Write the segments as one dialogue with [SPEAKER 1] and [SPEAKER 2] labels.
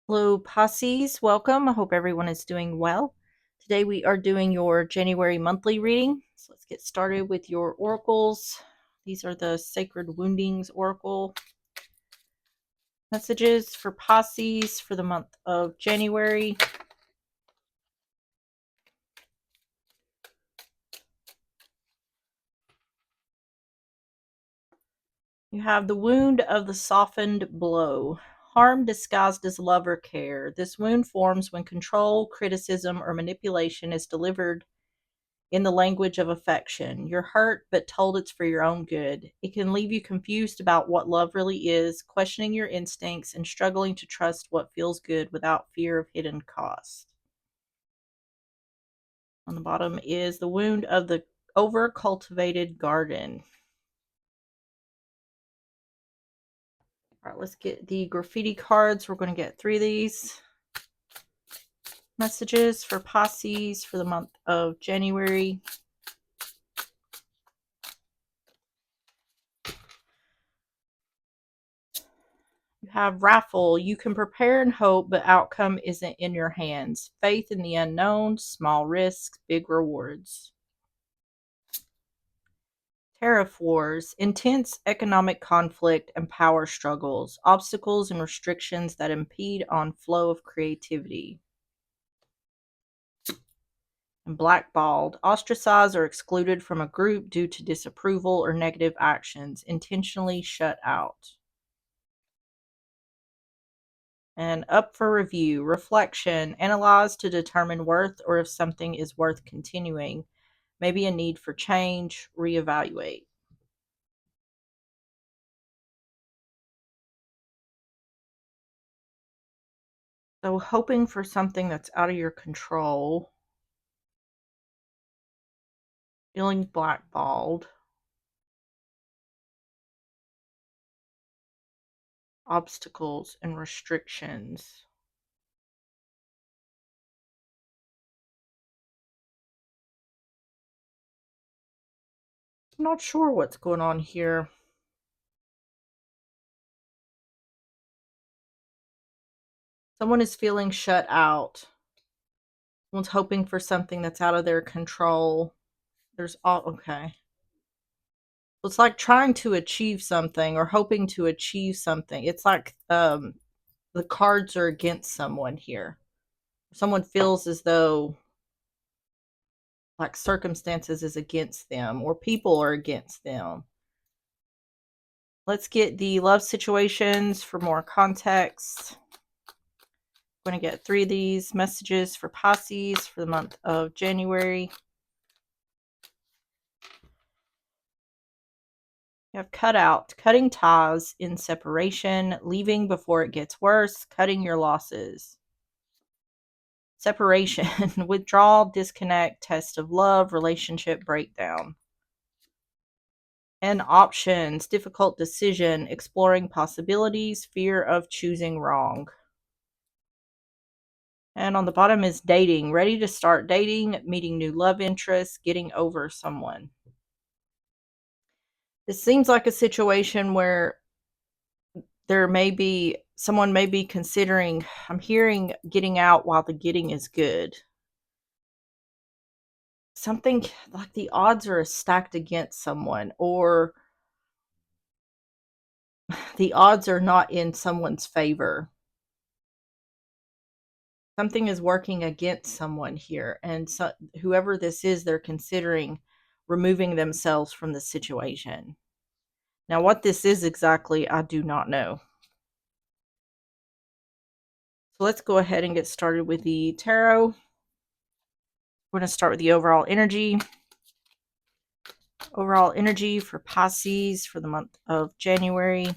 [SPEAKER 1] Hello, Pisces. Welcome. I hope everyone is doing well. Today we are doing your January monthly reading. So let's get started with your oracles. These are the Sacred Woundings Oracle messages for Pisces for the month of January. You have the wound of the softened blow. Harm disguised as love or care. This wound forms when control, criticism, or manipulation is delivered in the language of affection. You're hurt, but told it's for your own good. It can leave you confused about what love really is, questioning your instincts, and struggling to trust what feels good without fear of hidden cost. On the bottom is the wound of the over-cultivated garden. All right, let's get the graffiti cards. We're going to get 3 of these messages for Pisces for the month of January. You have raffle. You can prepare and hope, but outcome isn't in your hands. Faith in the unknown, small risks, big rewards. Tariff wars, intense economic conflict and power struggles, obstacles and restrictions that impede on flow of creativity. And blackballed, ostracized or excluded from a group due to disapproval or negative actions, intentionally shut out. And up for review, reflection, analyze to determine worth or if something is worth continuing, maybe a need for change, reevaluate. So, hoping for something that's out of your control, feeling blackballed, obstacles and restrictions. I'm not sure what's going on here. Someone is feeling shut out. Someone's hoping for something that's out of their control. There's all okay. It's like trying to achieve something or hoping to achieve something. It's like the cards are against someone here. Someone feels as though like circumstances is against them or people are against them. Let's get the love situations for more context. I'm going to get 3 of these messages for Pisces for the month of January. You have cut out, cutting ties in separation, leaving before it gets worse, cutting your losses. Separation, withdrawal, disconnect, test of love, relationship breakdown. And options, difficult decision, exploring possibilities, fear of choosing wrong. And on the bottom is dating, ready to start dating, meeting new love interests, getting over someone. This seems like a situation where someone may be considering, I'm hearing getting out while the getting is good. Something like the odds are stacked against someone, or the odds are not in someone's favor. Something is working against someone here, and so whoever this is, they're considering removing themselves from the situation. Now, what this is exactly, I do not know. So let's go ahead and get started with the tarot. We're going to start with the overall energy. Overall energy for Pisces for the month of January.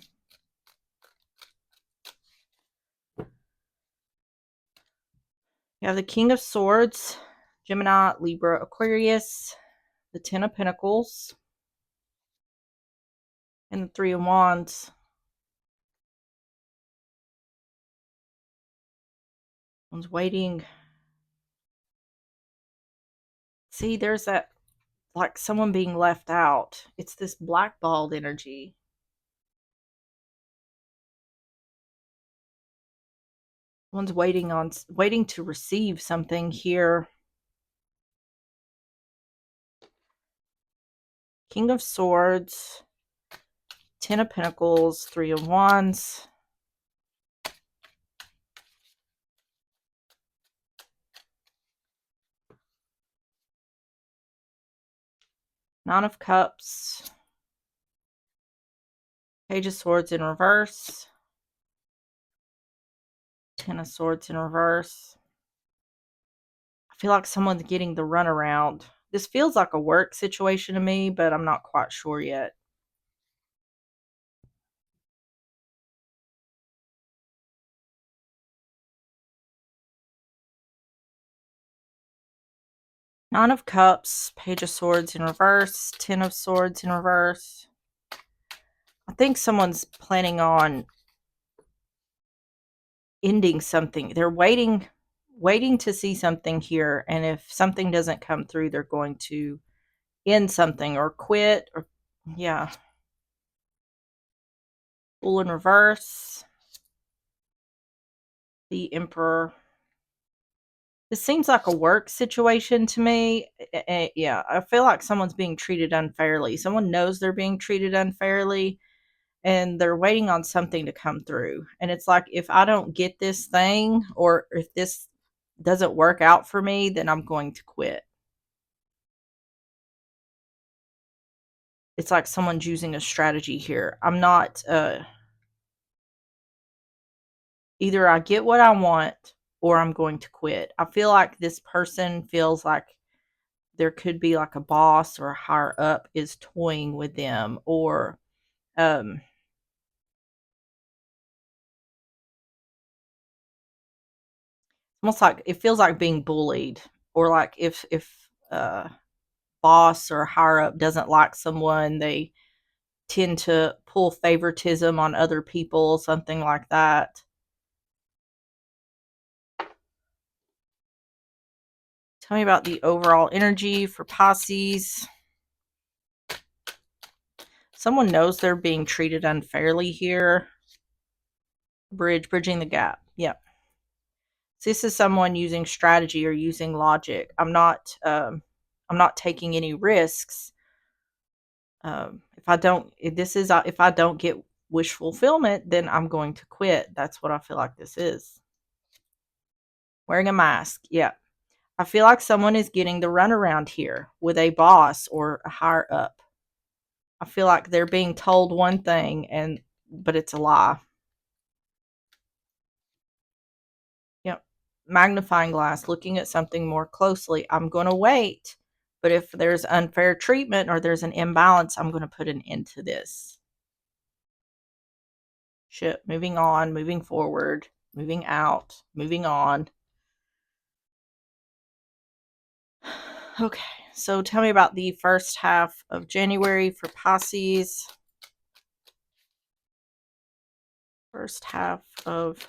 [SPEAKER 1] You have the King of Swords, Gemini, Libra, Aquarius, the Ten of Pentacles, and the Three of Wands. One's waiting. See, there's that, like someone being left out. It's this blackballed energy. One's waiting to receive something here. King of Swords, Ten of Pentacles, Three of Wands. Nine of Cups. Page of Swords in reverse. Ten of Swords in reverse. I feel like someone's getting the runaround. This feels like a work situation to me, but I'm not quite sure yet. Nine of Cups, Page of Swords in reverse, Ten of Swords in reverse. I think someone's planning on ending something. They're waiting to see something here, and if something doesn't come through, they're going to end something or quit, or yeah. Fool in reverse. The Emperor. This seems like a work situation to me. Yeah, I feel like someone's being treated unfairly. Someone knows they're being treated unfairly, and they're waiting on something to come through. And it's like, if I don't get this thing, or if this doesn't work out for me, then I'm going to quit. It's like someone's using a strategy here. I'm not, either I get what I want or I'm going to quit. I feel like this person feels like there could be like a boss or a higher up is toying with them, or um almost like it feels like being bullied, or like if boss or higher up doesn't like someone, they tend to pull favoritism on other people, something like that. Tell me about the overall energy for Pisces. Someone knows they're being treated unfairly here. Bridging the gap. Yep. So this is someone using strategy or using logic. I'm not taking any risks. If I don't get wish fulfillment, then I'm going to quit. That's what I feel like this is. Wearing a mask. Yeah. I feel like someone is getting the runaround here with a boss or a higher up. I feel like they're being told one thing, but it's a lie. Yep. Magnifying glass, looking at something more closely. I'm going to wait, but if there's unfair treatment or there's an imbalance, I'm going to put an end to this. Shit, moving on, moving forward, moving out, moving on. Okay, so tell me about the first half of January for Pisces. First half of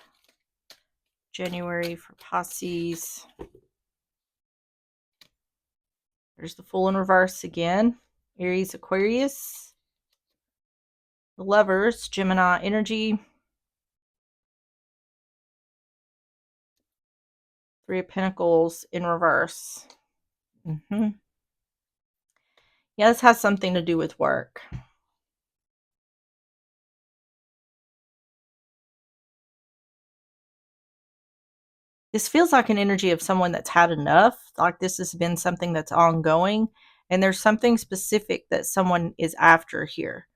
[SPEAKER 1] January for Pisces. There's the Fool in reverse again. Aries, Aquarius. The Lovers, Gemini energy. Three of Pentacles in reverse. Yeah, this has something to do with work. This feels like an energy of someone that's had enough. Like this has been something that's ongoing, and there's something specific that someone is after here.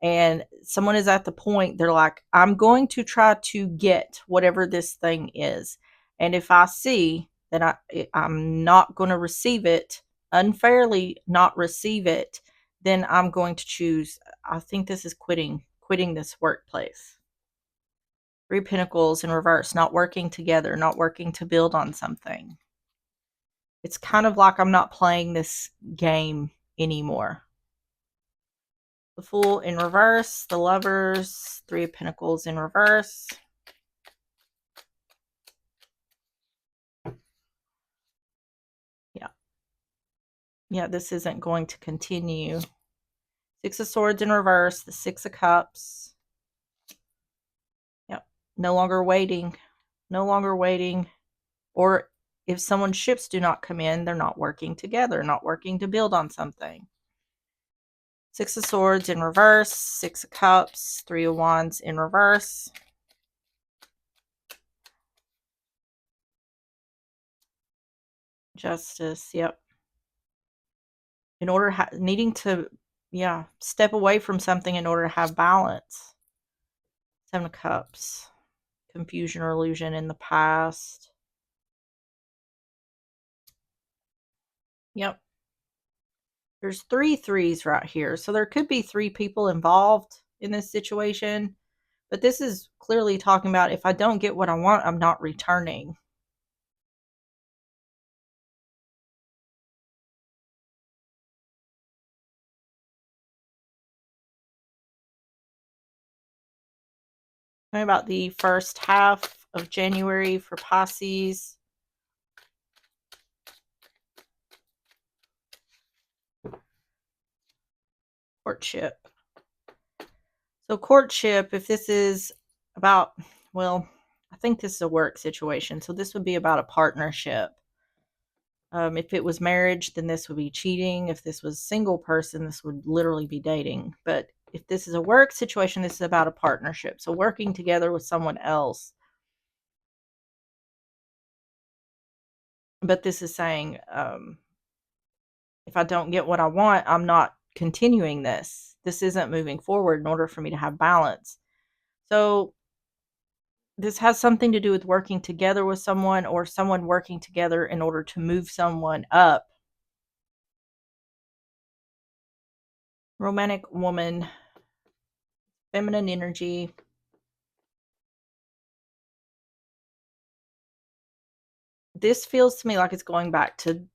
[SPEAKER 1] And someone is at the point, they're like, I'm going to try to get whatever this thing is. And if I see that I'm not going to receive it, unfairly not receive it, then I'm going to choose. I think this is quitting this workplace. Three Pentacles in reverse, not working together, not working to build on something. It's kind of like I'm not playing this game anymore. The Fool in reverse, the Lovers, Three of Pentacles in reverse. Yeah. Yeah, this isn't going to continue. Six of Swords in reverse, the Six of Cups. Yep. No longer waiting. No longer waiting. Or if someone's ships do not come in, they're not working together, not working to build on something. Six of Swords in reverse, Six of Cups, Three of Wands in reverse. Justice, yep. In order, needing to, yeah, step away from something in order to have balance. Seven of Cups, confusion or illusion in the past. Yep. There's three threes right here. So there could be three people involved in this situation. But this is clearly talking about if I don't get what I want, I'm not returning. Talking about the first half of January for Pisces. Courtship. So courtship, if this is about, well, I think this is a work situation. So this would be about a partnership. If it was marriage, then this would be cheating. If this was a single person, this would literally be dating. But if this is a work situation, this is about a partnership. So working together with someone else. But this is saying, if I don't get what I want, I'm not continuing this. This isn't moving forward in order for me to have balance. So this has something to do with working together with someone or someone working together in order to move someone up. Romantic woman, feminine energy. This feels to me like it's going back to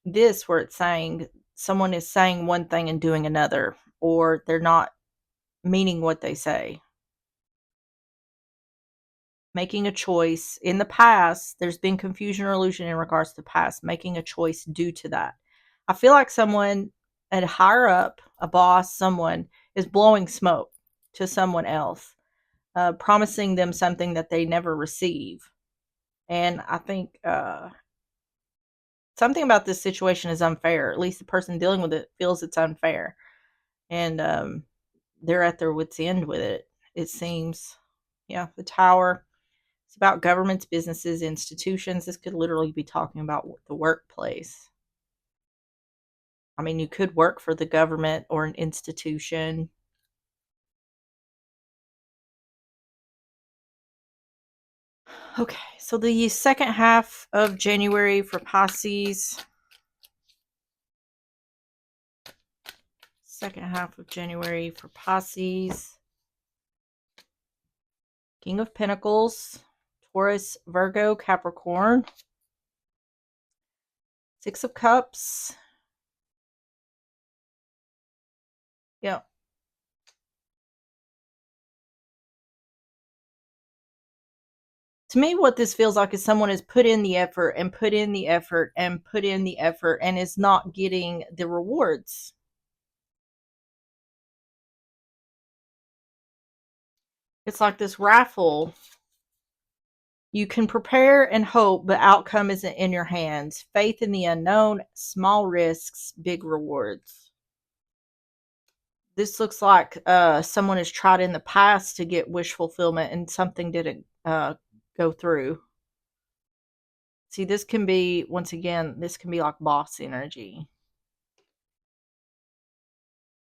[SPEAKER 1] this, where it's saying someone is saying one thing and doing another, or they're not meaning what they say. Making a choice. In the past, there's been confusion or illusion in regards to the past, making a choice due to that. I feel like someone at higher up, a boss, someone is blowing smoke to someone else, promising them something that they never receive. And I think something about this situation is unfair. At least the person dealing with it feels it's unfair. And they're at their wits' end with it, it seems. Yeah, the Tower. It's about governments, businesses, institutions. This could literally be talking about the workplace. I mean, you could work for the government or an institution. Okay, so the second half of January for Pisces. Second half of January for Pisces. King of Pentacles, Taurus, Virgo, Capricorn. Six of Cups. Yeah. To me, what this feels like is someone has put in the effort and put in the effort and put in the effort and is not getting the rewards. It's like this raffle. You can prepare and hope, but outcome isn't in your hands. Faith in the unknown, small risks, big rewards. This looks like someone has tried in the past to get wish fulfillment and something didn't go through. See, this can be, once again, this can be like boss energy.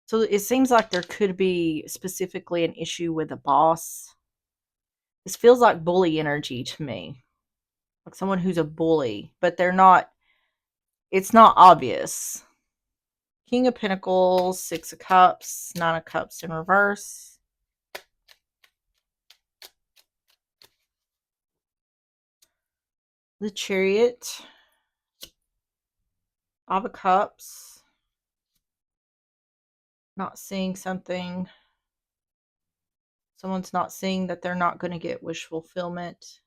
[SPEAKER 1] So it seems like there could be specifically an issue with a boss. This feels like bully energy to me. Like someone who's a bully, but they're not, it's not obvious. King of Pentacles, Six of Cups, Nine of Cups in reverse. The Chariot, Five of Cups. Not seeing something. Someone's not seeing that they're not going to get wish fulfillment.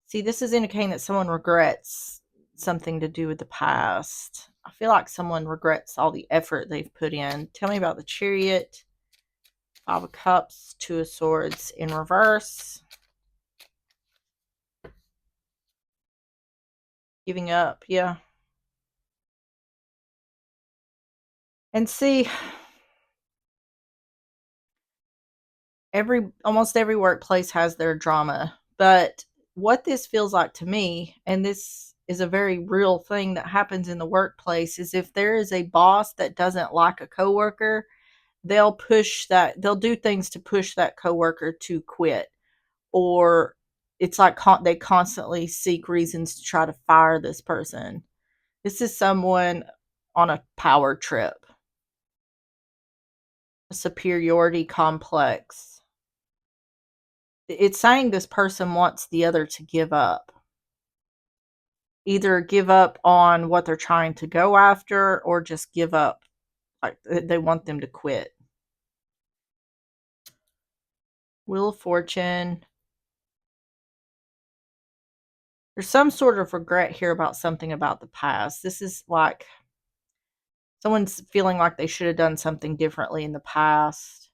[SPEAKER 1] See, this is indicating that someone regrets something to do with the past. I feel like someone regrets all the effort they've put in. Tell me about the Chariot. Five of Cups, Two of Swords in reverse. Giving up, yeah. And see, almost every workplace has their drama, but what this feels like to me, and this is a very real thing that happens in the workplace, is if there is a boss that doesn't like a coworker, they'll do things to push that coworker to quit, or it's like they constantly seek reasons to try to fire this person. This is someone on a power trip, a superiority complex. It's saying this person wants the other to give up. Either give up on what they're trying to go after or just give up. Like they want them to quit. Wheel of Fortune. There's some sort of regret here about something about the past. This is like someone's feeling like they should have done something differently in the past.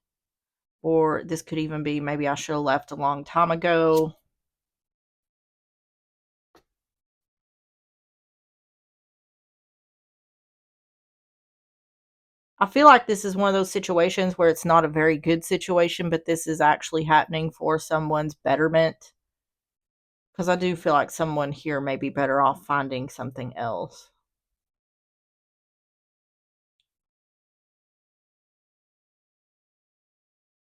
[SPEAKER 1] Or this could even be maybe I should have left a long time ago. I feel like this is one of those situations where it's not a very good situation, but this is actually happening for someone's betterment. Because I do feel like someone here may be better off finding something else.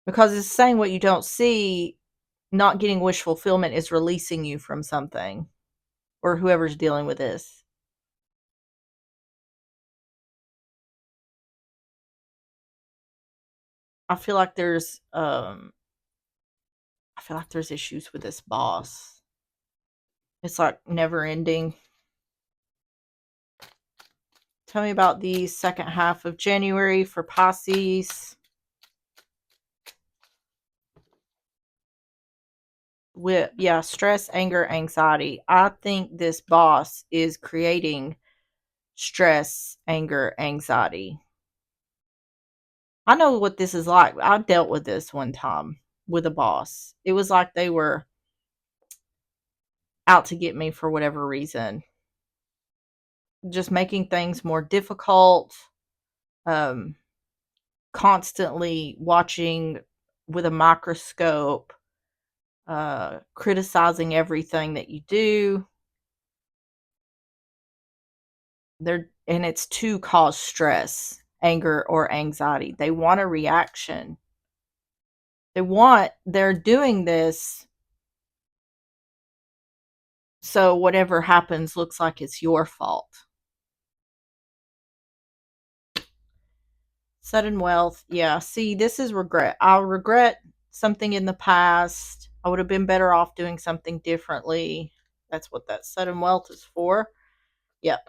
[SPEAKER 1] Because it's saying what you don't see, not getting wish fulfillment is releasing you from something, or whoever's dealing with this. I feel like there's issues with this boss. It's like never ending. Tell me about the second half of January for Pisces. Stress, anger, anxiety. I think this boss is creating stress, anger, anxiety. I know what this is like. I dealt with this one time with a boss. It was like they were out to get me for whatever reason. Just making things more difficult. Um, Constantly watching with a microscope, criticizing everything that you do. And it's to cause stress, anger, or anxiety. They want a reaction. They're doing this so whatever happens looks like it's your fault. Sudden wealth. Yeah. See, this is regret. I'll regret something in the past. I would have been better off doing something differently. That's what that sudden wealth is for. Yep.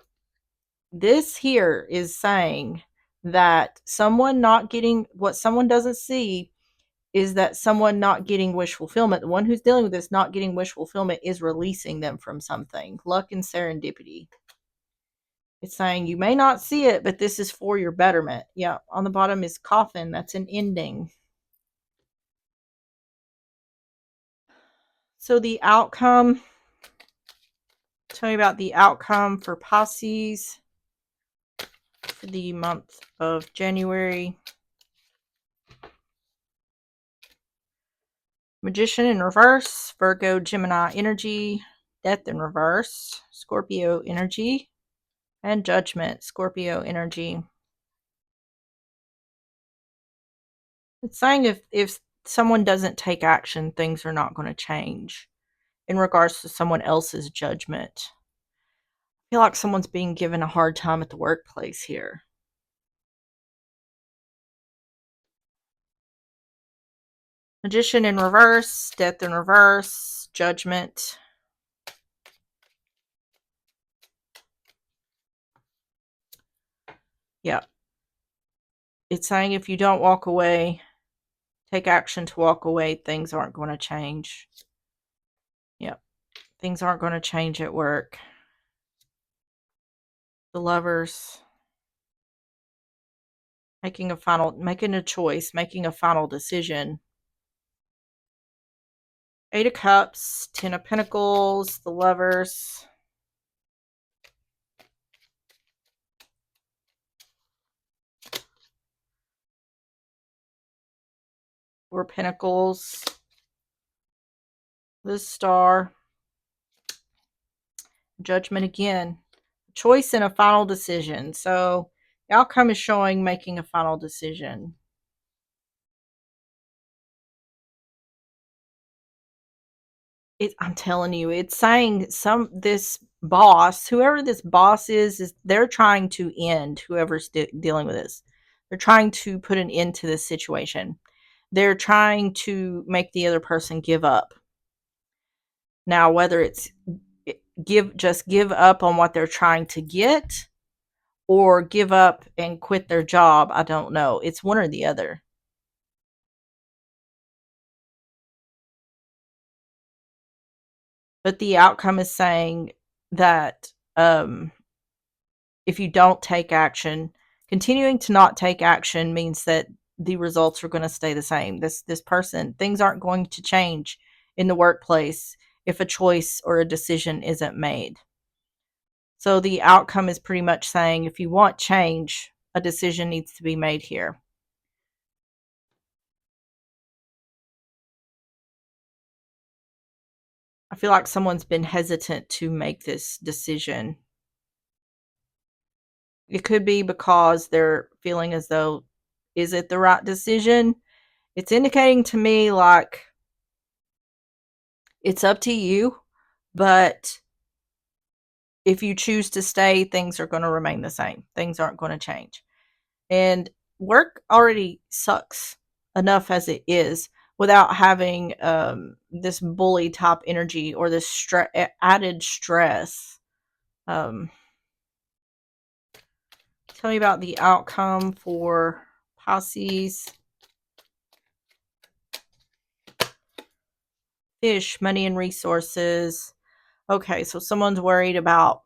[SPEAKER 1] This here is saying that someone not getting what someone doesn't see is that someone not getting wish fulfillment, the one who's dealing with this not getting wish fulfillment, is releasing them from something. Luck and serendipity. It's saying you may not see it, but this is for your betterment. Yeah, on the bottom is coffin. That's an ending. So the outcome, tell me about the outcome for Pisces for the month of January. Magician in reverse, Virgo, Gemini energy, Death in reverse, Scorpio energy, and Judgment, Scorpio energy. It's saying if someone doesn't take action, things are not going to change in regards to someone else's judgment. I feel like someone's being given a hard time at the workplace here. Magician in reverse, Death in reverse, Judgment. Yeah. It's saying if you don't walk away, take action to walk away, things aren't going to change. Yep. Things aren't going to change at work. The Lovers. Making a choice, making a final decision. Eight of Cups, Ten of Pentacles, the Lovers. Four of Pentacles. This Star. Judgment again. Choice and a final decision. So the outcome is showing making a final decision. I'm telling you, it's saying this boss, whoever this boss is they're trying to end whoever's dealing with this. They're trying to put an end to this situation. They're trying to make the other person give up. Now, whether it's just give up on what they're trying to get or give up and quit their job, I don't know. It's one or the other. But the outcome is saying that if you don't take action, continuing to not take action means that the results are going to stay the same. This person, things aren't going to change in the workplace if a choice or a decision isn't made. So the outcome is pretty much saying if you want change, a decision needs to be made here. I feel like someone's been hesitant to make this decision. It could be because they're feeling as though, is it the right decision? It's indicating to me like it's up to you, but if you choose to stay, things are going to remain the same. Things aren't going to change. And work already sucks enough as it is without having this bully type energy or this added stress. Tell me about the outcome for Pisces. Fish, money and resources. Okay, so someone's worried about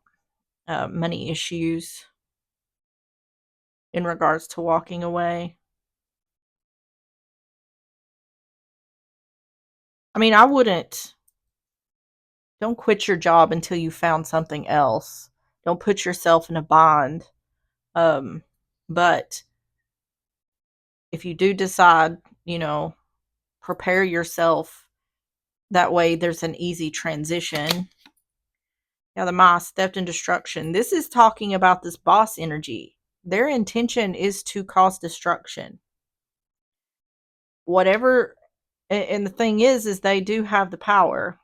[SPEAKER 1] money issues in regards to walking away. I mean, I wouldn't. Don't quit your job until you found something else. Don't put yourself in a bind. But if you do decide, prepare yourself. That way there's an easy transition. Yeah, the Mice, theft and destruction. This is talking about this boss energy. Their intention is to cause destruction. Whatever, and the thing is they do have the power.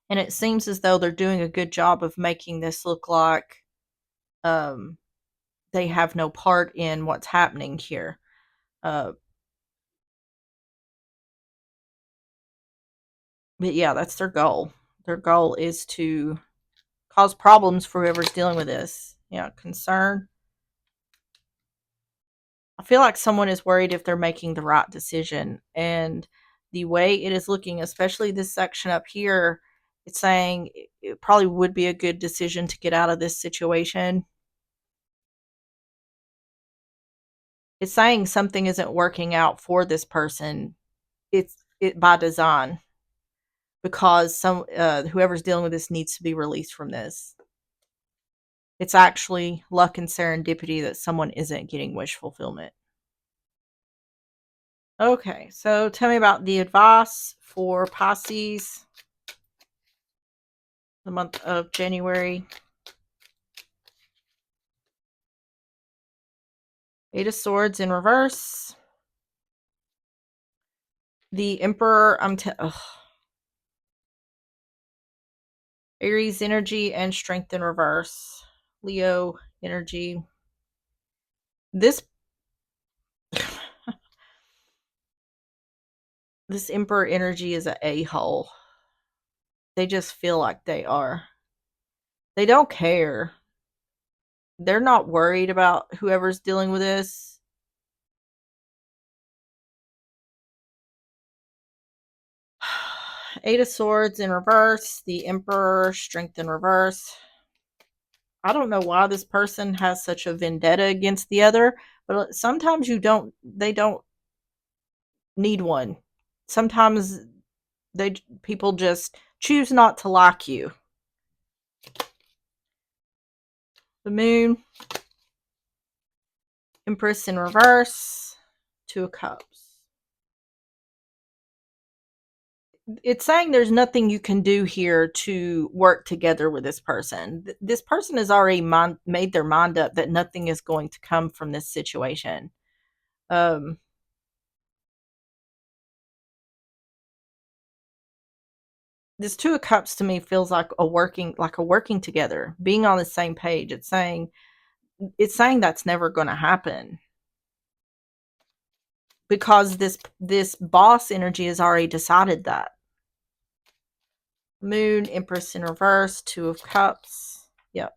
[SPEAKER 1] And it seems as though they're doing a good job of making this look like they have no part in what's happening here. But yeah, that's their goal. Their goal is to cause problems for whoever's dealing with this. Yeah, concern. I feel like someone is worried if they're making the right decision. And the way it is looking, especially this section up here, it's saying it probably would be a good decision to get out of this situation. It's saying something isn't working out for this person. It's by design, because whoever's dealing with this needs to be released from this. It's actually luck and serendipity that someone isn't getting wish fulfillment. Okay, so tell me about the advice for Pisces, the month of January. Eight of Swords in reverse. The Emperor, Aries energy and strength in reverse. Leo energy. This this Emperor energy is an a-hole. They just feel like they are. They don't care. They're not worried about whoever's dealing with this. Eight of Swords in reverse. The Emperor, strength in reverse. I don't know why this person has such a vendetta against the other, but sometimes they don't need one. Sometimes people just choose not to like you. The Moon, Empress in reverse, Two of Cups. It's saying there's nothing you can do here to work together with this person. This person has already made their mind up that nothing is going to come from this situation. Um, this Two of Cups to me feels like a working together, being on the same page. It's saying that's never going to happen because this boss energy has already decided that. Moon, Empress in reverse, Two of Cups. Yep.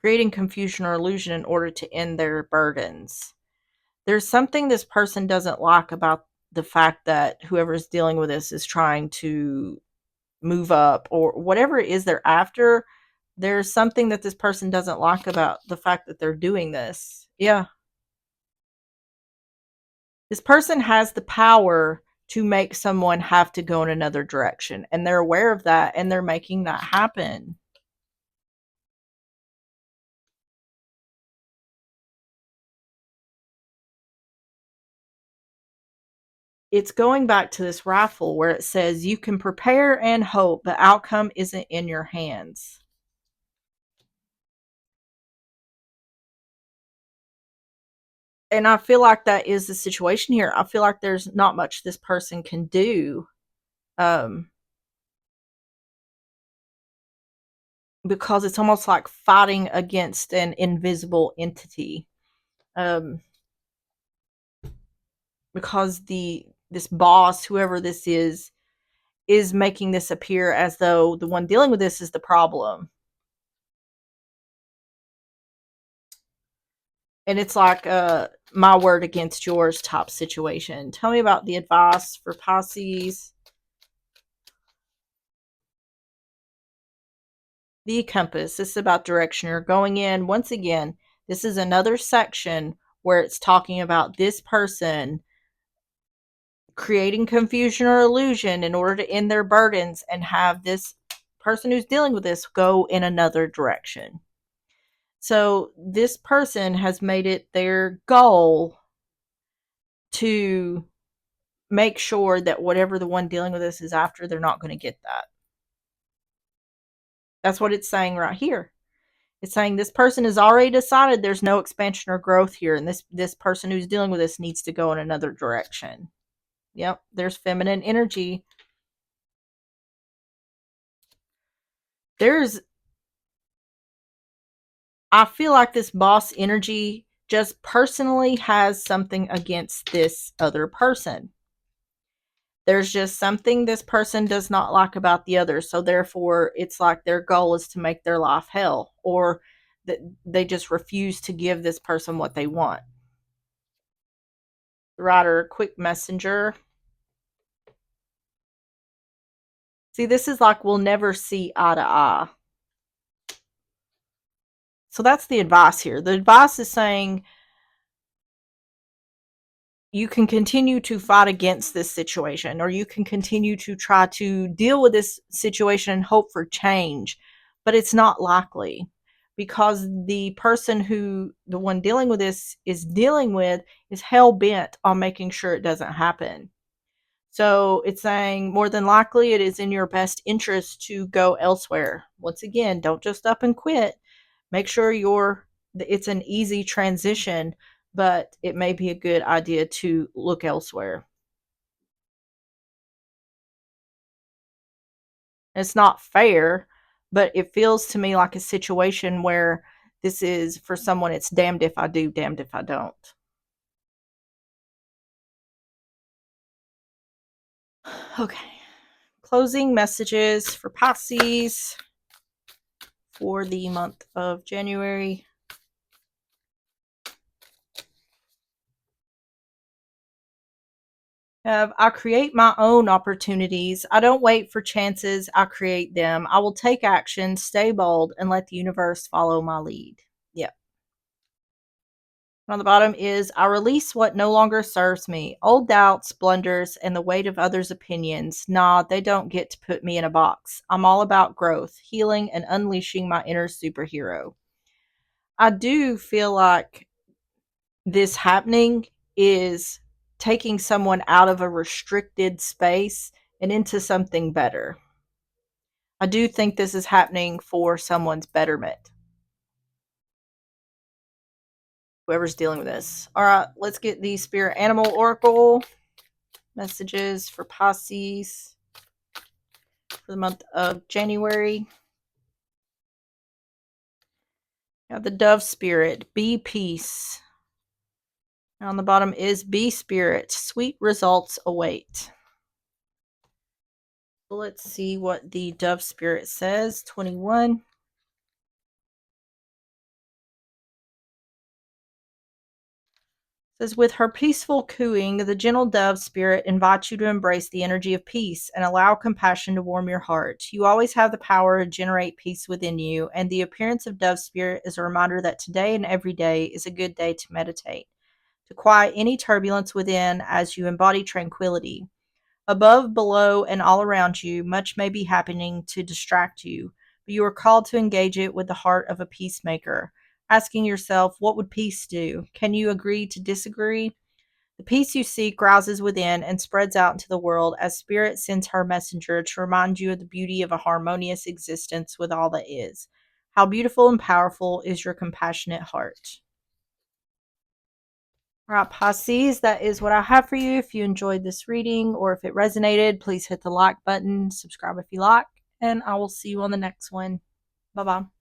[SPEAKER 1] Creating confusion or illusion in order to end their burdens. There's something this person doesn't like about the fact that whoever's dealing with this is trying to move up or whatever it is they're after. There's something that this person doesn't like about the fact that they're doing this. Yeah. This person has the power to make someone have to go in another direction, and they're aware of that, and they're making that happen. It's going back to this raffle where it says you can prepare and hope, but outcome isn't in your hands. And I feel like that is the situation here. I feel like there's not much this person can do, um, because it's almost like fighting against an invisible entity. Um, because this boss, whoever this is making this appear as though the one dealing with this is the problem. And it's like my word against yours type situation. Tell me about the advice for Pisces. The compass. This is about direction you're going in. Once again, this is another section where it's talking about this person creating confusion or illusion in order to end their burdens and have this person who's dealing with this go in another direction. So this person has made it their goal to make sure that whatever the one dealing with this is after, they're not going to get that. That's what it's saying right here. It's saying this person has already decided there's no expansion or growth here, and this person who's dealing with this needs to go in another direction. Yep, there's feminine energy. There's I feel like this boss energy just personally has something against this other person. There's just something this person does not like about the other. So therefore, it's like their goal is to make their life hell, or that they just refuse to give this person what they want. The Rider, quick messenger. See, this is like we'll never see eye to eye. So that's the advice here. The advice is saying you can continue to fight against this situation, or you can continue to try to deal with this situation and hope for change, but it's not likely because the one dealing with this is dealing with is hell bent on making sure it doesn't happen. So it's saying more than likely it is in your best interest to go elsewhere. Once again, don't just up and quit. Make sure it's an easy transition, but it may be a good idea to look elsewhere. It's not fair, but it feels to me like a situation where this is for someone, it's damned if I do, damned if I don't. Okay. Closing messages for Pisces for the month of January. I create my own opportunities. I don't wait for chances. I create them. I will take action, stay bold, and let the universe follow my lead. Yep. On the bottom is I release what no longer serves me. Old doubts, blunders, and the weight of others' opinions. Nah, they don't get to put me in a box. I'm all about growth, healing, and unleashing my inner superhero. I do feel like this happening is taking someone out of a restricted space and into something better. I do think this is happening for someone's betterment. Whoever's dealing with this. All right, let's get the Spirit Animal Oracle messages for Pisces for the month of January. Now the Dove Spirit, be peace. And on the bottom is be spirit, sweet results await. So let's see what the Dove Spirit says. 21. Says, with her peaceful cooing, the gentle dove spirit invites you to embrace the energy of peace and allow compassion to warm your heart. You always have the power to generate peace within you, and the appearance of dove spirit is a reminder that today and every day is a good day to meditate, to quiet any turbulence within as you embody tranquility. Above, below, and all around you, much may be happening to distract you, but you are called to engage it with the heart of a peacemaker, asking yourself, what would peace do? Can you agree to disagree? The peace you seek rises within and spreads out into the world as Spirit sends her messenger to remind you of the beauty of a harmonious existence with all that is. How beautiful and powerful is your compassionate heart. All right, Pisces, that is what I have for you. If you enjoyed this reading or if it resonated, please hit the like button, subscribe if you like, and I will see you on the next one. Bye-bye.